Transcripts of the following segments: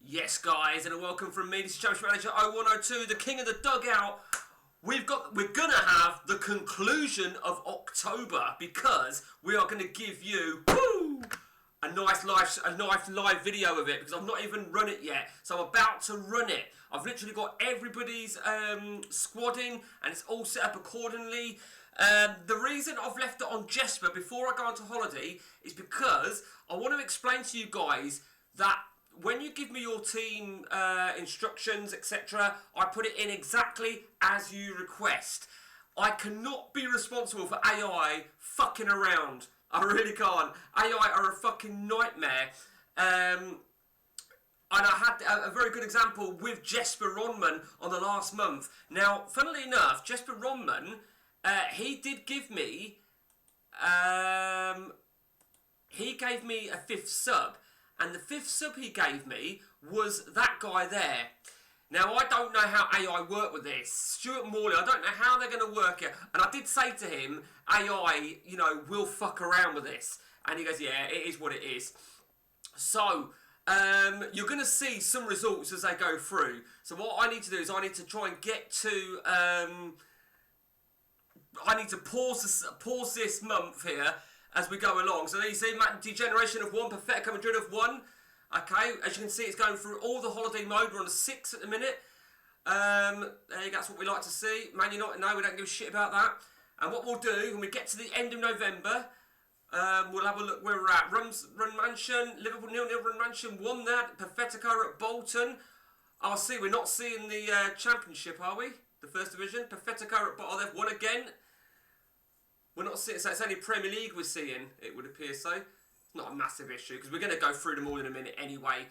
Yes, guys, and a welcome from me. This is Championship Manager 0102, the king of the dugout. We're gonna have the conclusion of October because we are gonna give you a nice live video of it because I've not even run it yet. So I'm about to run it. I've literally got everybody's squadding and it's all set up accordingly. The reason I've left it on Jesper before I go on to holiday is because I want to explain to you guys that when you give me your team instructions, etc., I put it in exactly as you request. I cannot be responsible for AI fucking around. I really can't. AI are a fucking nightmare. And I had a very good example with Jesper Ronman on the last month. Now, funnily enough, Jesper Ronman, he did give me, he gave me a 5th sub. And the 5th sub he gave me was that guy there. Now, I don't know how AI work with this. Stuart Morley, I don't know how they're going to work it. And I did say to him, AI, will fuck around with this. And he goes, yeah, it is what it is. So, you're going to see some results as they go through. So what I need to do is I need to try and get to... I need to pause this month here as we go along. So there you see, degeneration of 1, pathetic Madrid of 1. Okay, as you can see, it's going through all the holiday mode. We're on a 6 at the minute. There you go, that's what we like to see. Man United, no, we don't give a shit about that. And what we'll do, when we get to the end of November, we'll have a look where we're at. Run Mansion, Liverpool 0-0, Run Mansion won that. Pathetica at Bolton. I'll see, we're not seeing the Championship, are we? The First Division. Pathetica at Bolton, they've won again. We're not seeing, so it's only Premier League we're seeing, it would appear so. It's not a massive issue, because we're going to go through them all in a minute anyway.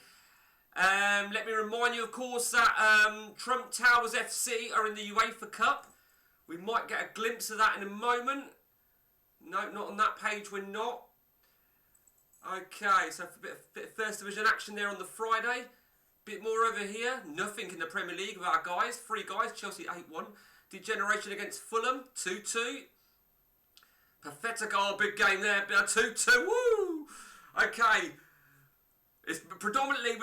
Let me remind you, of course, that Trump Towers FC are in the UEFA Cup. We might get a glimpse of that in a moment. No, not on that page, we're not. Okay, so a bit of First Division action there on the Friday. Bit more over here. Nothing in the Premier League with our guys. 3 guys, Chelsea 8-1. Degeneration against Fulham, 2-2. Pathetic, big game there, 2-2, woo! Okay, it's predominantly,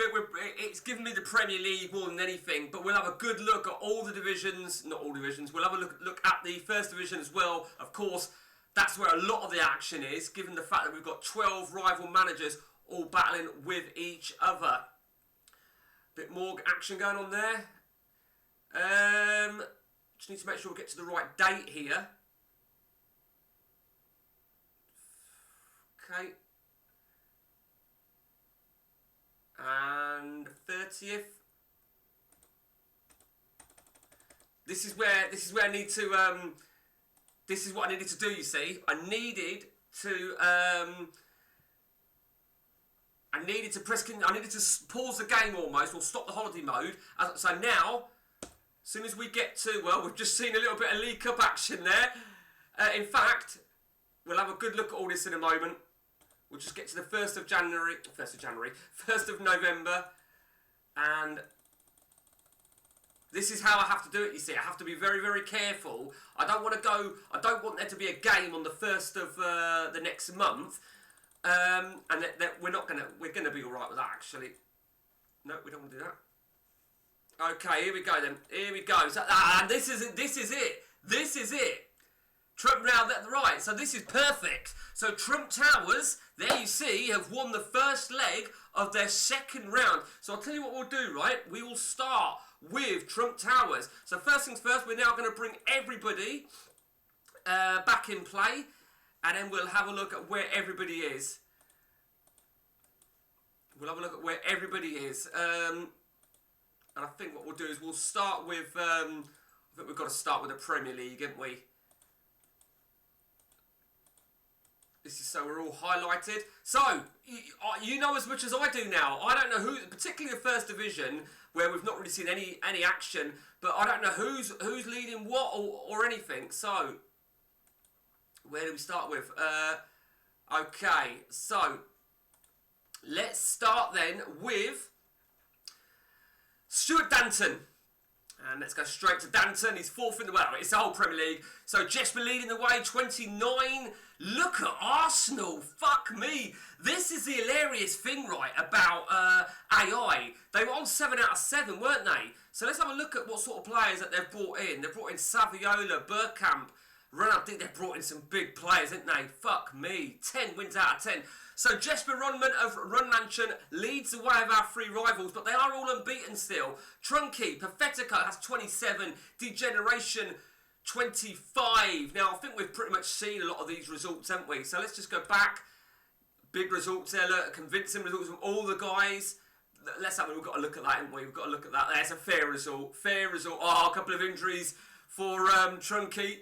it's given me the Premier League more than anything, but we'll have a good look at all the divisions, not all divisions, we'll have a look at the First Division as well. Of course, that's where a lot of the action is, given the fact that we've got 12 rival managers all battling with each other. Bit more action going on there. Just need to make sure we get to the right date here. Okay, and 30th. This is where I need to. This is what I needed to do. You see, I needed to press. I needed to pause the game almost, or stop the holiday mode. So now, as soon as we get to, well, we've just seen a little bit of League Cup action there. In fact, we'll have a good look at all this in a moment. We'll just get to the 1st of November, and this is how I have to do it, you see. I have to be very, very careful. I don't want there to be a game on the 1st of the next month, and we're going to be alright with that, actually. No, we don't want to do that. Okay, here we go then. Here we go. So, and this is it. Trump now, right, so this is perfect. So Trump Towers, there you see, have won the first leg of their second round. So I'll tell you what we'll do, right? We will start with Trump Towers. So first things first, we're now going to bring everybody back in play. And then we'll have a look at where everybody is. And I think what we'll do is we'll start with, I think we've got to start with the Premier League, haven't we? This is so we're all highlighted. So, you know as much as I do now. I don't know who, particularly the First Division, where we've not really seen any action, but I don't know who's leading what or anything. So, where do we start with? Okay, so, let's start then with Stuart Danton. And let's go straight to Danton. He's fourth in the well. It's the whole Premier League. So Jesper leading the way, 29. Look at Arsenal. Fuck me. This is the hilarious thing, right, about AI. They were on 7 out of 7, weren't they? So let's have a look at what sort of players that they've brought in. They've brought in Saviola, Bergkamp. I think they've brought in some big players, haven't they? Fuck me. 10 wins out of 10. So Jesper Runman of Runmansion leads the way of our three rivals, but they are all unbeaten still. Trunky, Pathetica has 27, Degeneration 25. Now, I think we've pretty much seen a lot of these results, haven't we? So let's just go back. Big results there, look, convincing results from all the guys. Let's have a, we've got to look at that, haven't we? We've got to look at that. There's a fair result. Fair result. Oh, a couple of injuries for Trunky.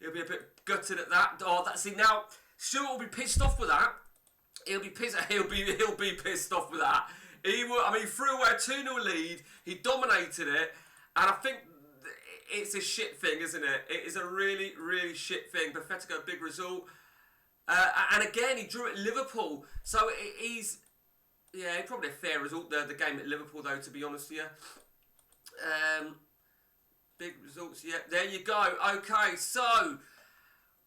He'll be a bit gutted at that. Oh, that's it. Now, Stuart will be pissed off with that. He'll be pissed off with that. He will. I mean, he threw away a 2-0 lead. He dominated it, and I think it's a shit thing, isn't it? It is a really, really shit thing. Pathetica, big result, and again he drew at Liverpool, so he's probably a fair result there. The game at Liverpool, though, to be honest with you. Big results, yeah. There you go. Okay, so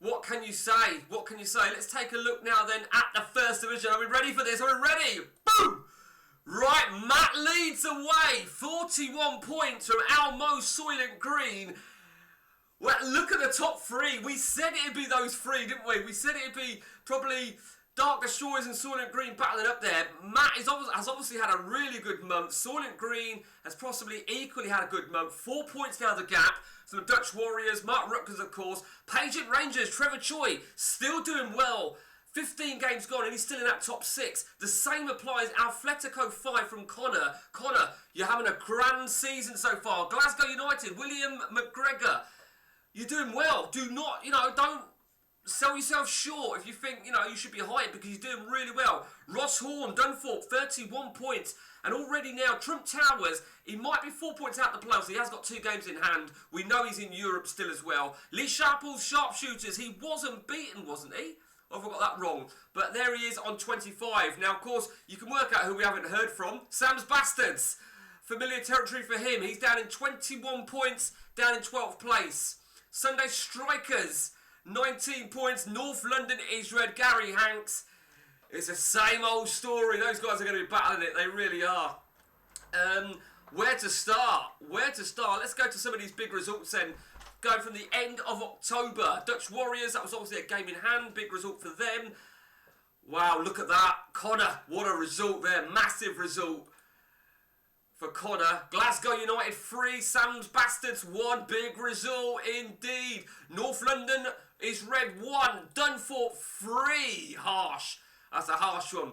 what can you say? What can you say? Let's take a look now then at the first division. Are we ready for this? Are we ready? Boom! Right, Matt leads the way. 41 points from Almo, Soylent Green. Well, look at the top three. We said it'd be those three, didn't we? We said it'd be probably Dark Destroyers and Soylent Green battling up there. Matt has obviously had a really good month. Soylent Green has possibly equally had a good month. 4 points now the gap. So the Dutch Warriors, Mark Rutgers, of course. Pageant Rangers, Trevor Choi, still doing well. 15 games gone and he's still in that top 6. The same applies. Alfletico 5 from Connor. Connor, you're having a grand season so far. Glasgow United, William McGregor, you're doing well. Do not, don't sell yourself short if you think, you should be higher because you're doing really well. Ross Horn, Dunthorpe, 31 points. And already now, Trump Towers, he might be 4 points out the playoffs. He has got 2 games in hand. We know he's in Europe still as well. Lee Sharple's Sharpshooters, he wasn't beaten, wasn't he? Or have I got that wrong? But there he is on 25. Now, of course, you can work out who we haven't heard from. Sam's Bastards. Familiar territory for him. He's down in 21 points, down in 12th place. Sunday Strikers, 19 points. North London is red. Gary Hanks. It's the same old story. Those guys are going to be battling it. They really are. Where to start? Let's go to some of these big results then. Going from the end of October. Dutch Warriors, that was obviously a game in hand. Big result for them. Wow, look at that. Connor, what a result there. Massive result for Connor. Glasgow United 3, Sam's Bastards 1. Big result indeed. North London is red 1. Dunthorpe 3. Harsh. That's a harsh one.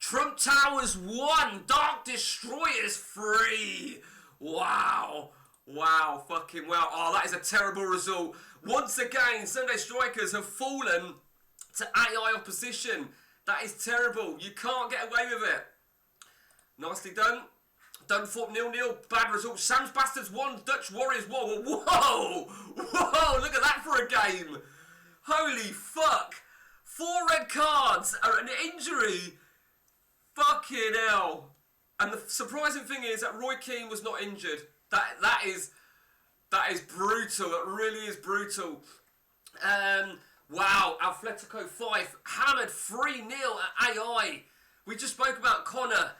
Trump Towers 1. Dark Destroyers 3. Wow. Wow, fucking wow. Oh, that is a terrible result. Once again, Sunday Strikers have fallen to AI opposition. That is terrible. You can't get away with it. Nicely done. Dunthorpe 0-0. Bad result. Sam's Bastards 1. Dutch Warriors 1. Whoa! Whoa! Look at that for a game. Holy fuck. 4 red cards. An injury. Fucking hell. And the surprising thing is that Roy Keane was not injured. That is brutal. That really is brutal. Wow, Alfletico 5, hammered 3-0 at AI. We just spoke about Connor.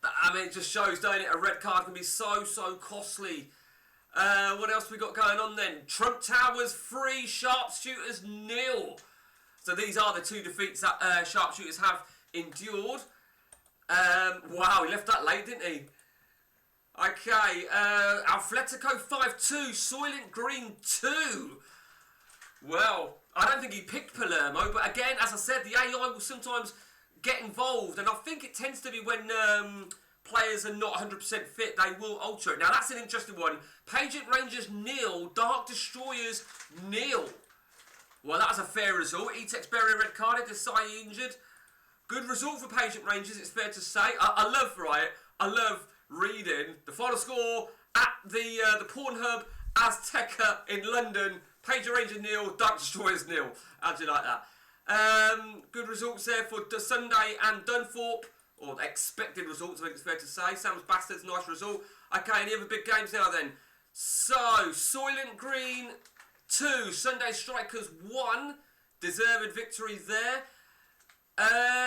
I mean, it just shows, don't it? A red card can be so costly. What else we got going on then? Trump Towers 3, Sharpshooters 0. So these are the 2 defeats that Sharpshooters have endured. Wow, he left that late, didn't he? Okay, Alfletico 5-2, Soylent Green 2. Well, I don't think he picked Palermo, but again, as I said, the AI will sometimes get involved, and I think it tends to be when players are not 100% fit, they will alter it. Now, that's an interesting one. Pageant Rangers 0, Dark Destroyers 0. Well, that was a fair result. Etex Berry red carded, Desai injured. Good result for Pageant Rangers, it's fair to say. I love reading the final score at the Pornhub Azteca in London. Pageant Rangers 0, Dark Destroyers 0. How'd you like that? Good results there for Sunday and Dunthorpe. or expected results, I think it's fair to say. Sam's Bastards, nice result. Okay, any other big games now then? So, Soylent Green 2, Sunday Strikers 1. Deserved victory there.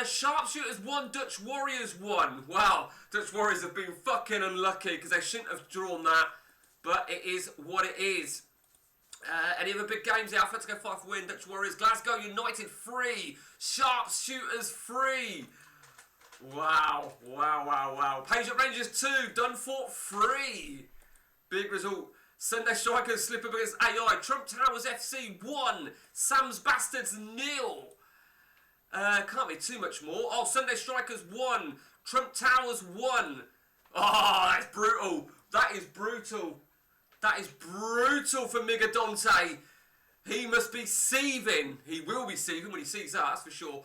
Sharpshooters 1, Dutch Warriors 1. Wow, Dutch Warriors have been fucking unlucky because they shouldn't have drawn that. But it is what it is. Any other big games here? Atletico 5 win, Dutch Warriors. Glasgow United 3. Sharpshooters 3. Wow, wow, wow, wow. Paget Rangers 2, Dunthorpe 3. Big result. Sunday Strikers slip up against AI. Trump Towers FC 1. Sam's Bastards 0. Can't be too much more. Oh, Sunday Strikers 1. Trump Towers 1. Oh, that's brutal. That is brutal. That is brutal for Migadonte. He must be seething. He will be seething when he sees that, that's for sure.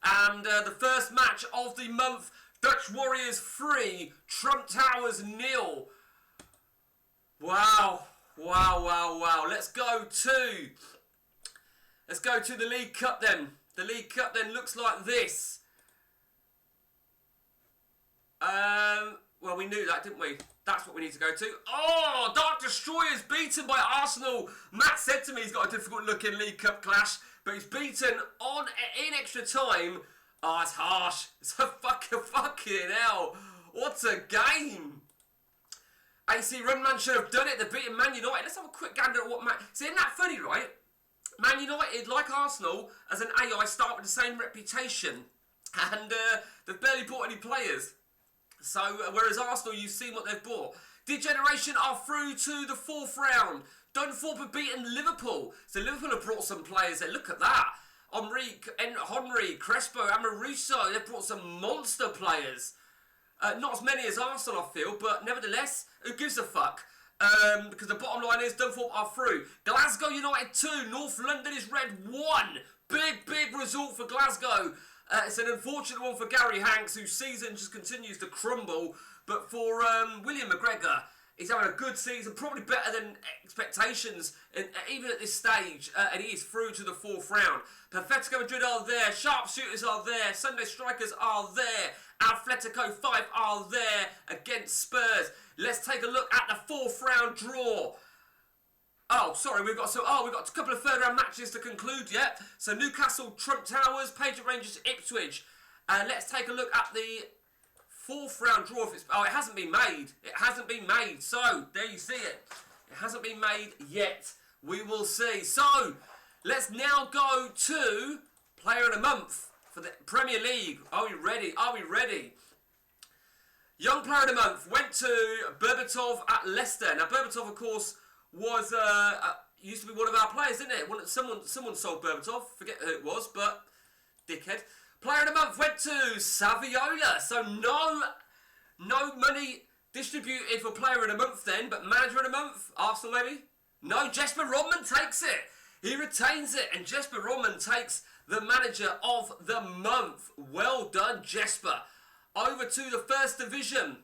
And the first match of the month, Dutch Warriors 3, Trump Towers 0. Wow, wow, wow, wow. Let's go to the League Cup then. The League Cup then looks like this. Well, we knew that, didn't we? That's what we need to go to. Oh, Dark Destroyers beaten by Arsenal. Matt said to me he's got a difficult looking League Cup clash, but he's beaten in extra time. Oh, it's harsh. It's a fucking hell. What a game. AC Runman should have done it. They're beating Man United. Let's have a quick gander at what Man... See, isn't that funny, right? Man United, like Arsenal, as an AI, start with the same reputation. And they've barely bought any players. So, whereas Arsenal, you've seen what they've bought. Degeneration are through to the 4th round. Dunthorpe have beaten Liverpool. So Liverpool have brought some players there. Look at that. Henry, Crespo, Amoruso. They've brought some monster players. Not as many as Arsenal, I feel, but nevertheless, who gives a fuck? Because the bottom line is Dunthorpe are through. Glasgow United 2, North London is Red 1. Big result for Glasgow. It's an unfortunate one for Gary Hanks, whose season just continues to crumble. But for William McGregor, he's having a good season, probably better than expectations, even at this stage. And he is through to the 4th round. Perfectico Madrid are there, Sharpshooters are there, Sunday Strikers are there, Atletico 5 are there against Spurs. Let's take a look at the 4th round draw. Oh, sorry, we've got a couple of 3rd round matches to conclude yet. So Newcastle, Trump Towers, Paget Rangers, Ipswich. Let's take a look at the 4th round draw. It hasn't been made. It hasn't been made. So there you see it. It hasn't been made yet. We will see. So let's now go to Player of the Month for the Premier League. Are we ready? Are we ready? Young Player of the Month went to Berbatov at Leicester. Now Berbatov, of course, was used to be one of our players, didn't it? Someone sold Berbatov. Forget who it was, but dickhead. Player of the Month went to Saviola. So no money distributed for Player of the Month then, but Manager of the Month, Arsenal maybe? No, Jesper Rodman takes it. He retains it, and Jesper Rodman takes the Manager of the Month. Well done, Jesper. Over to the First Division.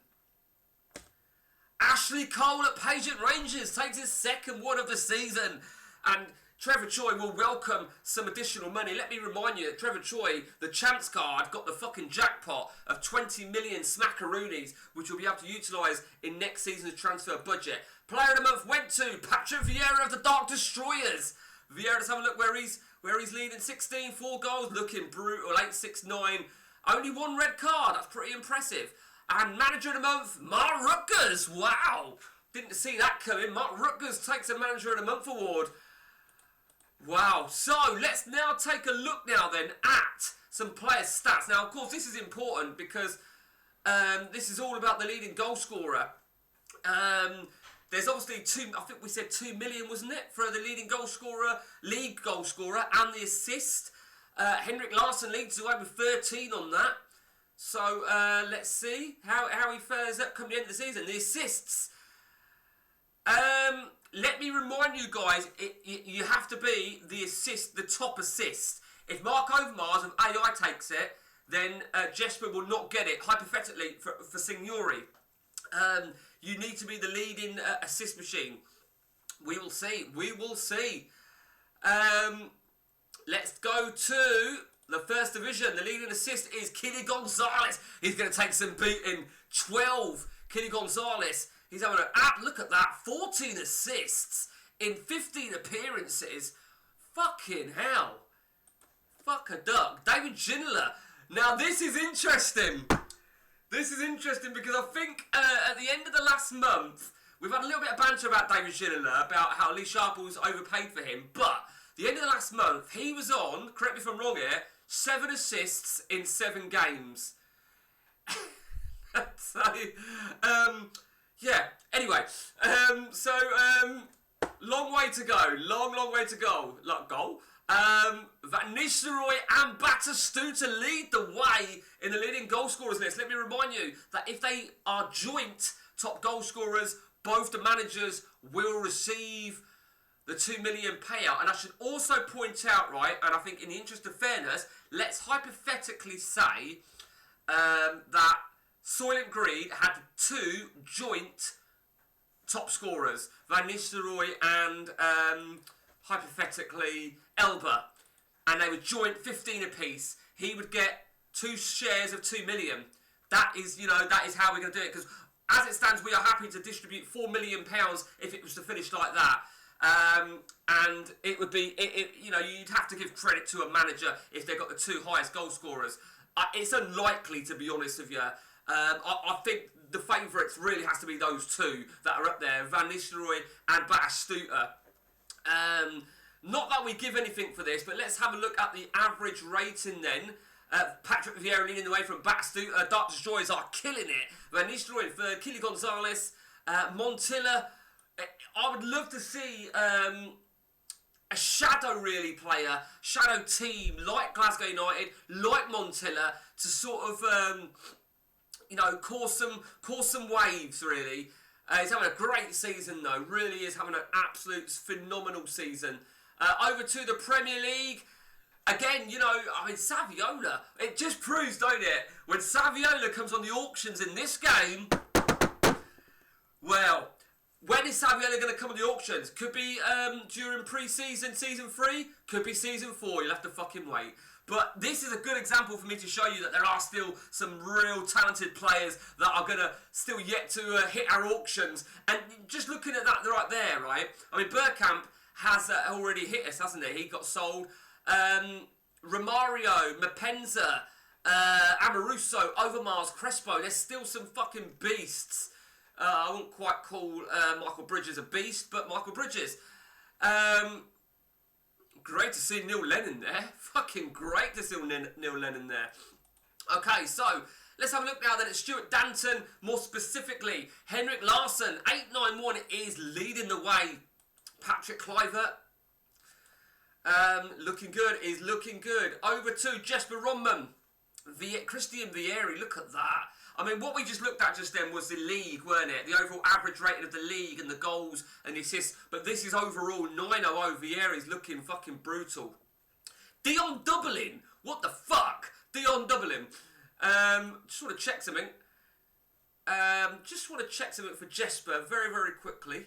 Ashley Cole at Paget Rangers takes his 2nd one of the season. And Trevor Choi will welcome some additional money. Let me remind you that Trevor Choi, the Champs card, got the fucking jackpot of 20 million smackaroonies, which we'll be able to utilise in next season's transfer budget. Player of the Month went to Patrick Vieira of the Dark Destroyers. Vieira, let's have a look where he's leading. 16, 4 goals, looking brutal. 8-6-9. Only 1 red card. That's pretty impressive. And Manager of the Month, Mark Rutgers. Wow. Didn't see that coming. Mark Rutgers takes a Manager of the Month award. Wow. So, let's now take a look now then at some player stats. Now, of course, this is important because this is all about the leading goal scorer. There's obviously I think we said 2 million, wasn't it, for the leading goal scorer, league goal scorer, and the assist. Henrik Larsson leads away with 13 on that. So let's see how he fares up come the end of the season. The assists. Let me remind you guys, you have to be the top assist. If Mark Overmars of AI takes it, then Jesper will not get it, hypothetically, for Signori. You need to be the leading assist machine. We will see. We will see. Let's go to the first division. The leading assist is Kenny Gonzalez. He's going to take some beating. 12. Kenny Gonzalez. He's having look at that. 14 assists in 15 appearances. Fucking hell. Fuck a duck. David Ginola. Now this is interesting. This is interesting because I think at the end of the last month, we've had a little bit of banter about David Ginola, about how Lee Sharple's overpaid for him. But the end of the last month, he was on, correct me if I'm wrong here, 7 assists in 7 games. So, yeah. Anyway, long way to go. Long way to go. Van Nistelrooy and Batistuta lead the way in the leading goal scorers list. Let me remind you that if they are joint top goal scorers, both the managers will receive the 2 million payout. And I should also point out, right, and I think in the interest of fairness, let's hypothetically say that Soylent Green had 2 joint top scorers, Van Nistelrooy and hypothetically Elba, and they were joint 15 apiece. He would get 2 shares of 2 million. That is how we're going to do it, because as it stands, we are happy to distribute £4 million if it was to finish like that. And it would be, you'd have to give credit to a manager if they got the 2 highest goal scorers. It's unlikely, to be honest with you. I think the favourites really has to be those 2 that are up there, Van Nistelrooy and Batistuta. Not that we give anything for this, but let's have a look at the average rating then. Patrick Vieira leading the way from Batistuta. Dark Destroyers are killing it. Van Nistelrooy for Kenny Gonzalez. Montilla. I would love to see a shadow really player, shadow team like Glasgow United, like Montilla, to sort of cause some waves really. He's having a great season though, really is having an absolute phenomenal season. Over to the Premier League. Again, Saviola, it just proves, don't it? When Saviola comes on the auctions in this game, well, when is Saviola going to come on the auctions? Could be during pre-season, season 3. Could be season 4. You'll have to fucking wait. But this is a good example for me to show you that there are still some real talented players that are going to still yet to hit our auctions. And just looking at that right there, right? I mean, Bergkamp has already hit us, hasn't he? He got sold. Romario, Mapenza, Amoruso, Overmars, Crespo. There's still some fucking beasts. I wouldn't quite call Michael Bridges a beast, but Michael Bridges. Great to see Neil Lennon there. Fucking great to see Neil Lennon there. Okay, so let's have a look now then at Stuart Danton. More specifically, Henrik Larsson, 891 is leading the way. Patrick Kluivert, looking good, is looking good. Over to Jesper Ronman. Christian Vieri, look at that. I mean, what we just looked at just then was the league, weren't it? The overall average rating of the league and the goals and the assists. But this is overall 9-0. Vieri's looking fucking brutal. Dion Dublin. What the fuck? Dion Dublin. Just want to check something. For Jesper very, very quickly.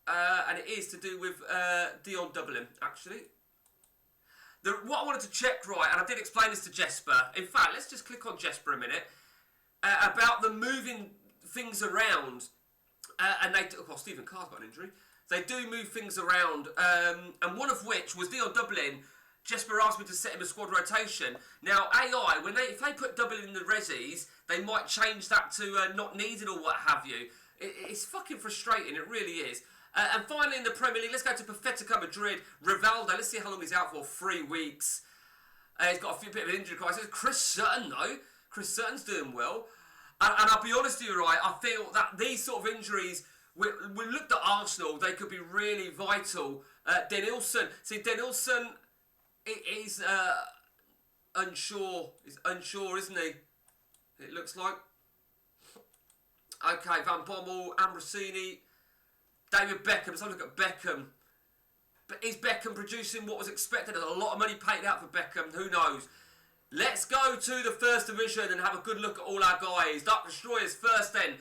And it is to do with Dion Dublin, actually. What I wanted to check, right, and I did explain this to Jesper. In fact, let's just click on Jesper a minute. About the moving things around. And Stephen Carr's got an injury. They do move things around. And one of which was Dion Dublin. Jesper asked me to set him a squad rotation. Now, AI, if they put Dublin in the resis, they might change that to not needed or what have you. It's fucking frustrating, it really is. And finally in the Premier League, let's go to Pathetica Madrid. Rivaldo, let's see how long he's out for. 3 weeks. He's got a bit of an injury crisis. Chris Sutton, though. Chris Sutton's doing well. And I'll be honest with you, right, I feel that these sort of injuries, we looked at Arsenal, they could be really vital. Denilson, he's unsure. He's unsure, isn't he? It looks like. Okay, Van Bommel, Ambrosini, David Beckham. Let's have a look at Beckham. But is Beckham producing what was expected? There's a lot of money paid out for Beckham. Who knows? Let's go to the first division and have a good look at all our guys. Dark Destroyers first then.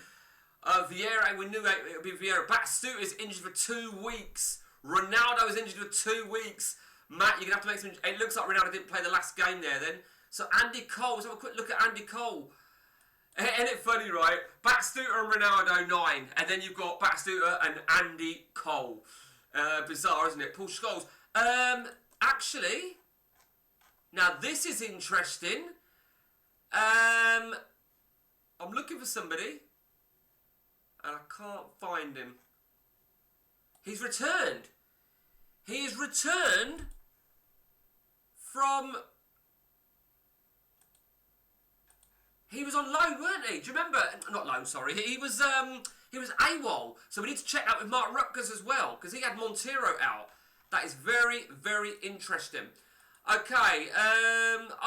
Vieira, we knew it would be Vieira. Batistuta is injured for 2 weeks. Ronaldo is injured for 2 weeks. Matt, you're going to have to make some... It looks like Ronaldo didn't play the last game there then. So Andy Cole, let's have a quick look at Andy Cole. Isn't it funny, right? Batistuta and Ronaldo, 9. And then you've got Batistuta and Andy Cole. Bizarre, isn't it? Paul Scholes. Actually, now this is interesting. I'm looking for somebody. And I can't find him. He's returned. He is returned from... He was on loan, weren't he? Do you remember? Not loan, sorry. He was AWOL. So we need to check that with Mark Rutgers as well, because he had Montero out. That is very, very interesting. Okay,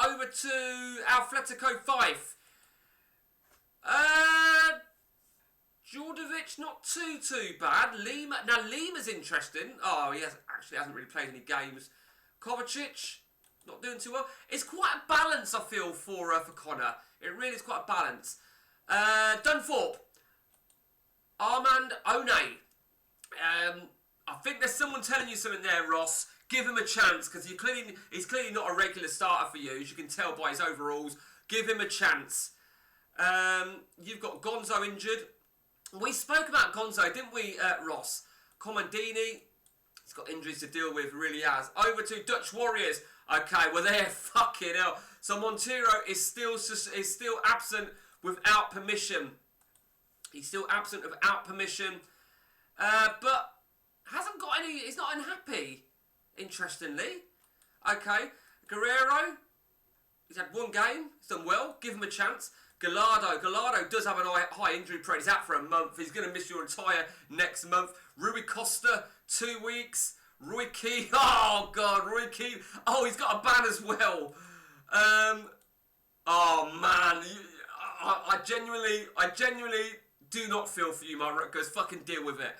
over to Atletico 5. Djordjevic, not too bad. Lima, now Lima's interesting. Oh, he hasn't really played any games. Kovacic, not doing too well. It's quite a balance, I feel, for Connor. It really is quite a balance. Dunthorpe, Armand One. I think there's someone telling you something there, Ross. Give him a chance, because he's clearly not a regular starter for you, as you can tell by his overalls. Give him a chance. You've got Gonzo injured. We spoke about Gonzo, didn't we, Ross? Comandini, he's got injuries to deal with, really has. Over to Dutch Warriors. Okay, well, they're fucking hell. So Montero is still absent without permission. He's still absent without permission. But hasn't got any... He's not unhappy, interestingly. Okay, Guerrero. He's had one game. He's done well. Give him a chance. Gallardo does have a high injury rate. He's out for a month. He's going to miss your entire next month. Rui Costa, 2 weeks. Roy Keane. Oh, God. Roy Keane. Oh, he's got a ban as well. Oh, man. I genuinely do not feel for you, Mark Rutgers. Fucking deal with it.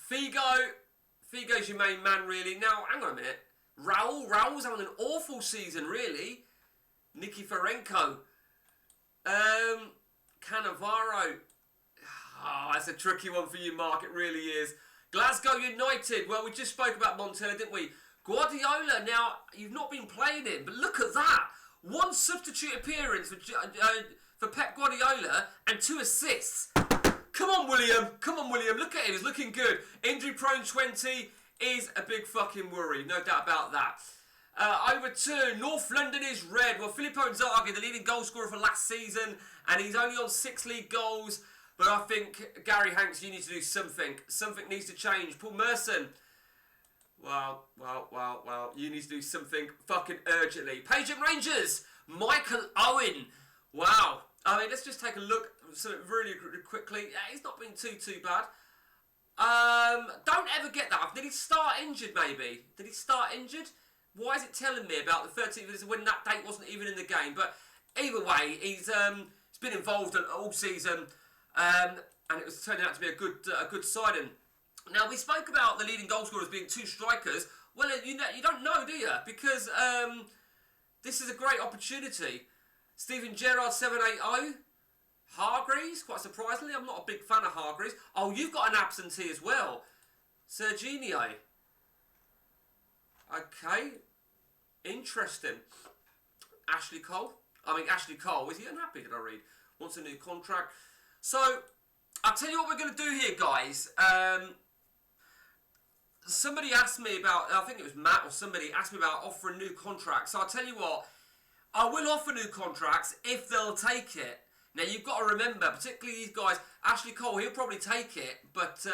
Figo's your main man, really. Now, hang on a minute. Raul's having an awful season, really. Nicky Ferenko. Cannavaro. Oh, that's a tricky one for you, Mark. It really is. Glasgow United. Well, we just spoke about Montella, didn't we? Guardiola. Now, you've not been playing him, but look at that. 1 substitute appearance for Pep Guardiola and 2 assists. Come on, William. Look at him. He's looking good. Injury prone 20 is a big fucking worry. No doubt about that. Over to North London is red. Well, Filippo Inzaghi, the leading goal scorer for last season, and he's only on 6 league goals. But I think, Gary Hanks, you need to do something. Something needs to change. Paul Merson. Well, you need to do something fucking urgently. Pageant Rangers, Michael Owen. Wow. I mean, let's just take a look really quickly. Yeah, he's not been too bad. Don't ever get that. Did he start injured, maybe? Did he start injured? Why is it telling me about the 13th when that date wasn't even in the game? But either way, he's been involved all season, and it was turning out to be a good signing. Now, we spoke about the leading goal scorers being 2 strikers. Well, you don't know, do you? Because this is a great opportunity. Stephen Gerrard 780. Hargreaves, quite surprisingly. I'm not a big fan of Hargreaves. Oh, you've got an absentee as well. Serginho. Okay. Interesting. Ashley Cole, is he unhappy, did I read? Wants a new contract. So, I'll tell you what we're going to do here, guys. Somebody asked me about, I think it was Matt or somebody, asked me about offering new contracts. So I'll tell you what, I will offer new contracts if they'll take it. Now, you've got to remember, particularly these guys, Ashley Cole, he'll probably take it, but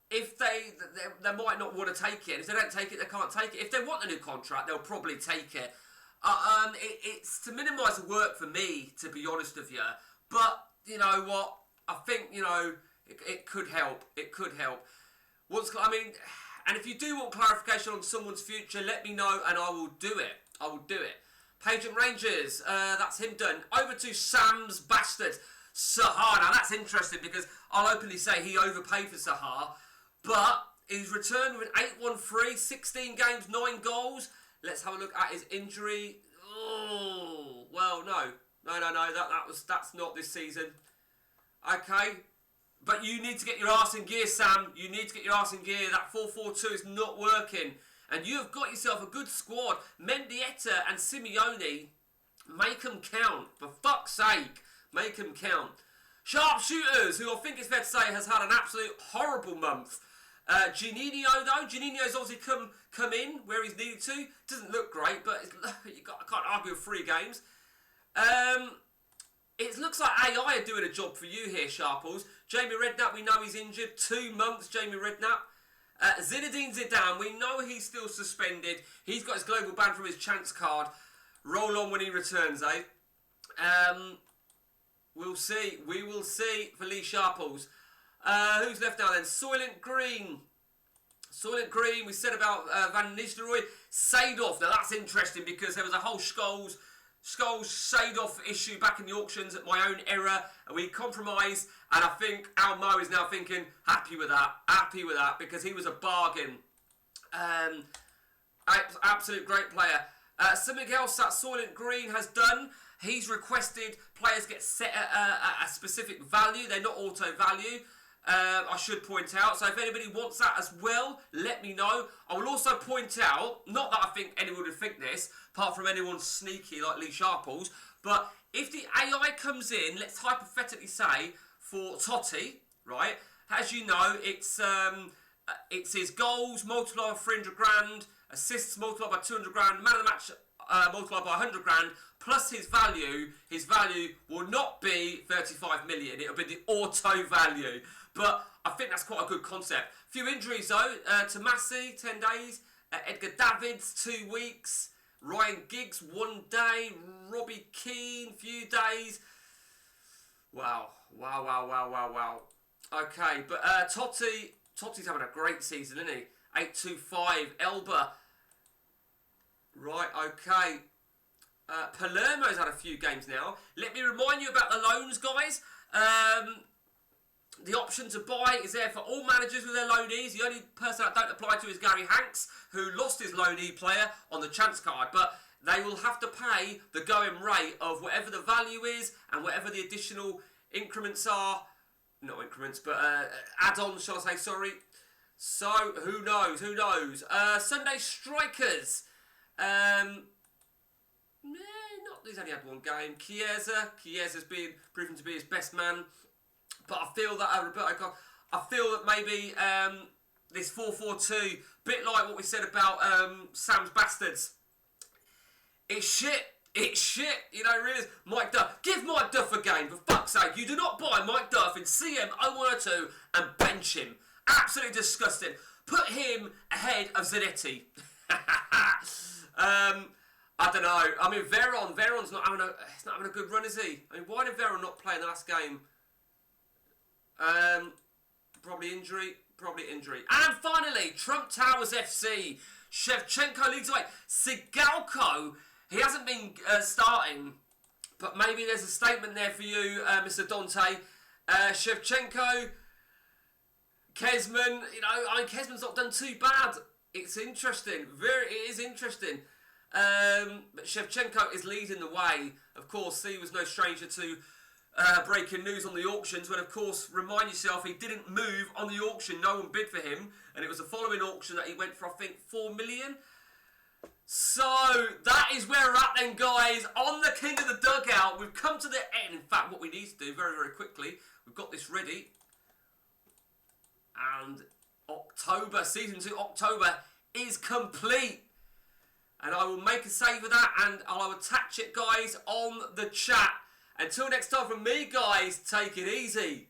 if they might not want to take it. If they don't take it, they can't take it. If they want a new contract, they'll probably take it. It's to minimise the work for me, to be honest with you. But, you know what, I think, it could help. It could help. And if you do want clarification on someone's future, let me know and I will do it. Pageant Rangers, that's him done. Over to Sam's Bastard, Sahar. Now that's interesting because I'll openly say he overpaid for Sahar, but he's returned with an 8-1-3, 16 games, 9 goals. Let's have a look at his injury. Oh, well, no, that's not this season. Okay, But you need to get your arse in gear, Sam. You need to get your arse in gear. That 4-4-2 is not working. And you have got yourself a good squad. Mendieta and Simeone, make them count. For fuck's sake, make them count. Sharpshooters, who I think it's fair to say has had an absolute horrible month. Juninho, though. Juninho's obviously come in where he's needed to. Doesn't look great, but I can't argue with 3 games. It looks like AI are doing a job for you here, Sharples. Jamie Redknapp, we know he's injured. 2 months, Jamie Redknapp. Zinedine Zidane, we know he's still suspended. He's got his global ban from his chance card. Roll on when he returns, eh? We'll see. We will see for Lee Sharples. Who's left now then? Soylent Green. Soylent Green, we said about Van Nistelrooy. Seedorf, now that's interesting because there was a whole Scholes Seedorf issue back in the auctions at my own era, and we compromised, and I think Al Mo is now thinking, happy with that, because he was a bargain. Absolute great player. Something else that Soylent Green has done, he's requested players get set at a specific value, they're not auto value. I should point out, so if anybody wants that as well, let me know. I will also point out, not that I think anyone would think this, apart from anyone sneaky like Lee Sharples, but if the AI comes in, let's hypothetically say, for Totti, right, as you know, it's his goals multiplied by 300 grand, assists multiplied by 200 grand, man of the match multiplied by 100 grand, plus his value will not be 35 million, it'll be the auto value. But I think that's quite a good concept. Few injuries though, Tomasi, 10 days, Edgar Davids, 2 weeks, Ryan Giggs, 1 day, Robbie Keane, few days. Wow. Okay, but Totti's having a great season, isn't he? 825, Elba. Right, okay. Palermo's had a few games now. Let me remind you about the loans, guys. The option to buy is there for all managers with their loanees. The only person that don't apply to is Gary Hanks, who lost his loanee player on the chance card. But they will have to pay the going rate of whatever the value is and whatever the additional increments are. Not increments, but add-ons, shall I say, sorry. So, who knows? Sunday Strikers. He's only had 1 game. Chiesa's been proven to be his best man. But I feel that maybe this 4-4-2, bit like what we said about Sam's Bastards. It's shit. You know, really is. Mike Duff. Give Mike Duff a game, for fuck's sake. You do not buy Mike Duff in CM 0102 and bench him. Absolutely disgusting. Put him ahead of Zanetti. I don't know. I mean, Veron's not having a good run, is he? I mean, why did Veron not play in the last game? Probably injury. And finally, Trump Towers FC. Shevchenko leads away. Sigalko, he hasn't been starting, but maybe there's a statement there for you, Mr. Dante. Shevchenko, Kezman, Kezman's not done too bad. It's interesting. It is interesting. But Shevchenko is leading the way. Of course, he was no stranger to breaking news on the auctions when, of course, remind yourself, he didn't move on the auction. No one bid for him. And it was the following auction that he went for, I think, 4 million. So, that is where we're at then, guys. On the King of the Dugout, we've come to the end. In fact, what we need to do very, very quickly, we've got this ready. And October, Season 2 October is complete. And I will make a save of that and I'll attach it, guys, on the chat. Until next time from me, guys, take it easy.